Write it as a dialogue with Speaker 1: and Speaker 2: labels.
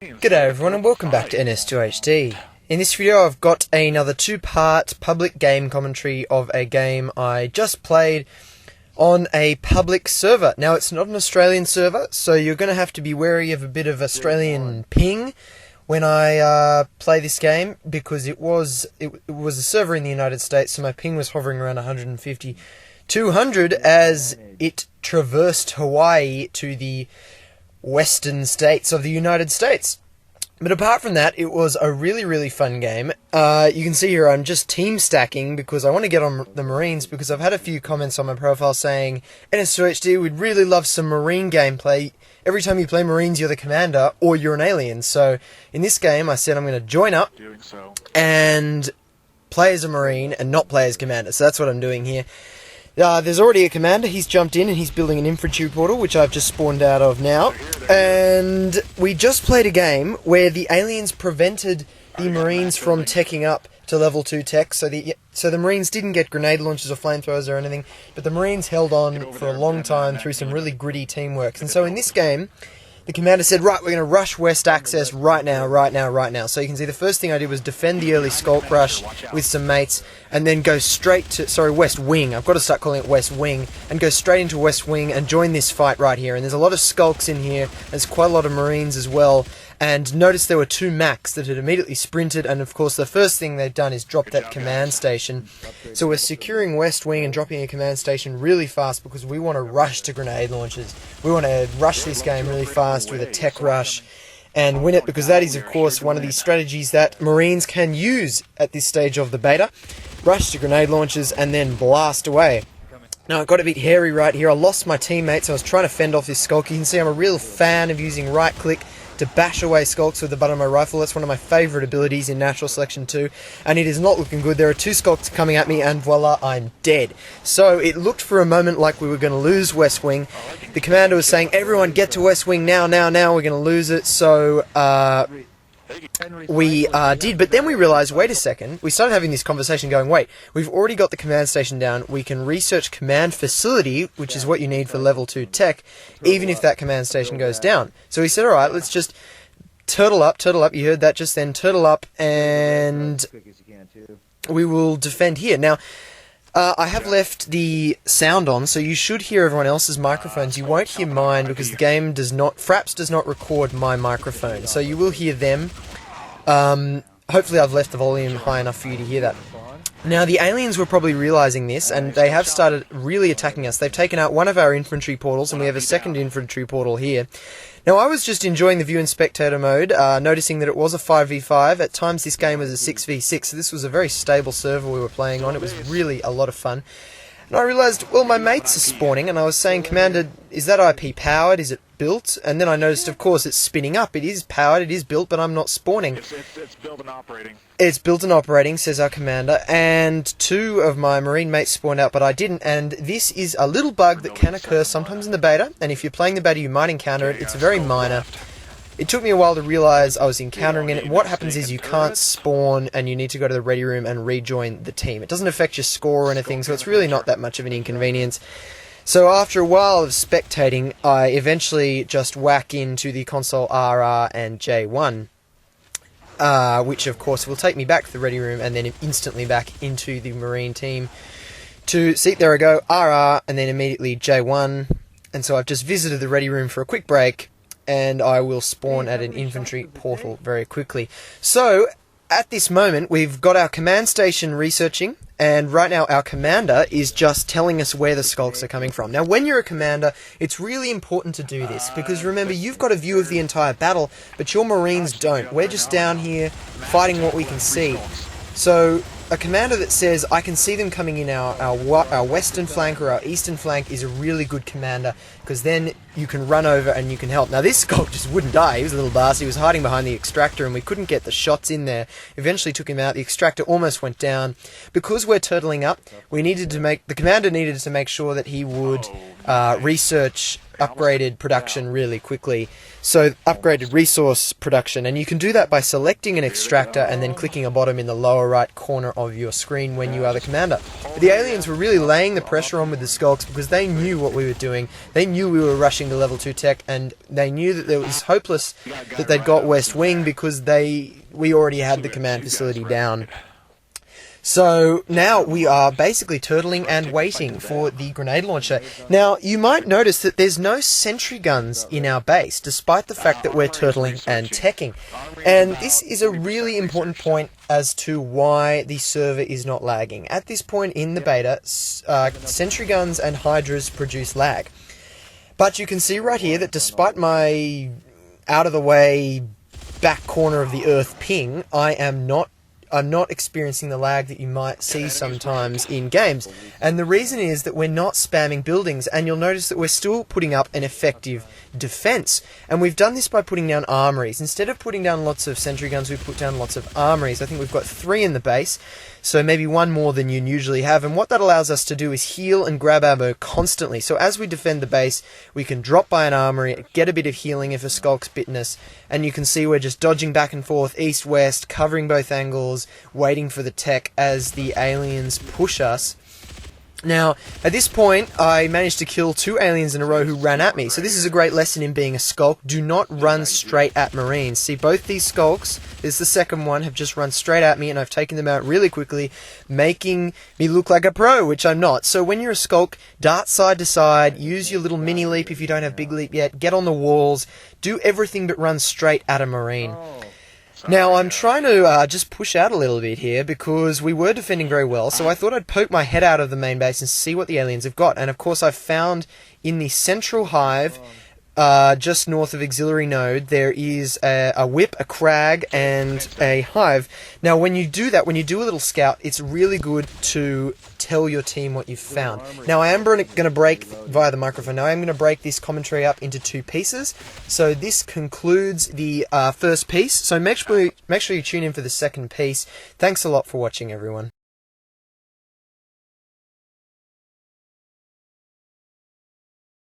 Speaker 1: G'day everyone and welcome back to NS2HD. In this video I've got another two-part public game commentary of a game I just played on a public server. Now it's not an Australian server, so you're going to have to be wary of a bit of Australian ping when I play this game, because it was a server in the United States, so my ping was hovering around 150, 200 as it traversed Hawaii to the western states of the United States. But apart from that, it was a really fun game. You can see here I'm just team stacking because I want to get on the Marines, because I've had a few comments on my profile saying, NS2HD, we'd really love some Marine gameplay. Every time you play Marines, you're the commander or you're an alien. So in this game, I said I'm going to join up and play as a Marine and not play as commander. So that's what I'm doing here. There's already a commander. He's jumped in and he's building an infantry portal, which I've just spawned out of now. And we just played a game where the aliens prevented the Marines from teching up to level 2 tech, so the Marines didn't get grenade launchers or flamethrowers or anything, but the Marines held on for a long time through some really gritty teamwork. And so in this game, the commander said, right, we're going to rush west access right now. So you can see the first thing I did was defend the early skulk rush with some mates, and then go straight to, west wing. I've got to start calling it west wing, and go straight into west wing and join this fight right here. And there's a lot of skulks in here, there's quite a lot of Marines as well. And notice there were two Macs that had immediately sprinted, and of course the first thing they've done is drop that command station. So we're securing west wing and dropping a command station really fast because we want to rush to grenade launchers. We want to rush this game really fast with a tech rush and win it, because that is of course one of the strategies that Marines can use at this stage of the beta. Rush to grenade launchers and then blast away. Now, it got a bit hairy right here. I lost my teammates. I was trying to fend off this skulk. You can see I'm a real fan of using right click to bash away skulks with the butt of my rifle. That's one of my favourite abilities in Natural Selection 2, and it is not looking good. There are two skulks coming at me, and voila, I'm dead. So it looked for a moment like we were going to lose West Wing. The commander was saying, everyone get to West Wing now, we're going to lose it. So we did, but then we realised, wait a second, we started having this conversation going, wait, we've already got the command station down, we can research command facility, which is what you need for level 2 tech, even if that command station goes down. So we said, alright, let's just turtle up, you heard that just then, turtle up, and we will defend here. Now, I have left the sound on, so you should hear everyone else's microphones. You won't hear mine because the game does not, Fraps does not record my microphone, so you will hear them. Hopefully I've left the volume high enough for you to hear that. Now, the aliens were probably realising this, and they have started really attacking us. They've taken out one of our infantry portals, and we have a second infantry portal here. Now, I was just enjoying the view and spectator mode, noticing that it was a 5v5. At times, this game was a 6v6, so this was a very stable server we were playing on. It was really a lot of fun. And I realised, well, my mates are spawning, and I was saying, Commander, is that IP powered? Is it built? And then I noticed, of course, it's spinning up. It is powered, it is built, but I'm not spawning.
Speaker 2: It's built and operating.
Speaker 1: It's built and operating, says our commander, and two of my Marine mates spawned out, but I didn't, and this is a little bug that can occur sometimes in the beta, and if you're playing the beta, you might encounter it. It's very minor. It took me a while to realise I was encountering it. What happens is you can't spawn and you need to go to the ready room and rejoin the team. It doesn't affect your score or anything, so it's really not that much of an inconvenience. So after a while of spectating, I eventually just whack into the console RR and J1, which of course will take me back to the ready room and then instantly back into the Marine team to see, there I go, RR and then immediately J1. And so I've just visited the ready room for a quick break, and I will spawn at an infantry portal very quickly. So, at this moment, we've got our command station researching, and right now our commander is just telling us where the skulks are coming from. Now, when you're a commander, it's really important to do this, because remember, you've got a view of the entire battle, but your Marines don't. We're just down here fighting what we can see. So, a commander that says, I can see them coming in our western flank or our eastern flank is a really good commander, because then you can run over and you can help. Now, this skulk just wouldn't die. He was a little bastard. He was hiding behind the extractor, and we couldn't get the shots in there. Eventually took him out. The extractor almost went down. Because we're turtling up, the commander needed to make sure that he would research upgraded production really quickly. So upgraded resource production, and you can do that by selecting an extractor and then clicking a bottom in the lower right corner of your screen when you are the commander. But the aliens were really laying the pressure on with the skulks because they knew what we were doing. They knew we were rushing to level 2 tech, and they knew that it was hopeless that they'd got West Wing because we already had the command facility down. So now we are basically turtling and waiting for the grenade launcher. Now, you might notice that there's no sentry guns in our base, despite the fact that we're turtling and teching. And this is a really important point as to why the server is not lagging. At this point in the beta, sentry guns and hydras produce lag. But you can see right here that despite my out-of-the-way back corner of the Earth ping, I'm not experiencing the lag that you might see sometimes in games. And the reason is that we're not spamming buildings, and you'll notice that we're still putting up an effective defense. And we've done this by putting down armories. Instead of putting down lots of sentry guns, we've put down lots of armories. I think we've got 3 in the base, so maybe 1 more than you usually have. And what that allows us to do is heal and grab ammo constantly. So as we defend the base, we can drop by an armory, get a bit of healing if a skulk's bitten us, and you can see we're just dodging back and forth, east-west, covering both angles, waiting for the tech as the aliens push us. Now, at this point, I managed to kill 2 aliens in a row who ran at me. So this is a great lesson in being a skulk. Do not run straight at Marines. See, both these skulks, this is the second one, have just run straight at me, and I've taken them out really quickly, making me look like a pro, which I'm not. So when you're a skulk, dart side to side, use your little mini leap if you don't have big leap yet, get on the walls, do everything but run straight at a Marine. Now, I'm trying to just push out a little bit here because we were defending very well, so I thought I'd poke my head out of the main base and see what the aliens have got. And of course, I've found in the central hive, just north of auxiliary node, there is a whip, a crag, and a hive. Now, when you do that, when you do a little scout, it's really good to tell your team what you've found. Now, I am going to break, via the microphone, now I am going to break this commentary up into 2 pieces. So this concludes the first piece, so make sure you tune in for the second piece. Thanks a lot for watching, everyone.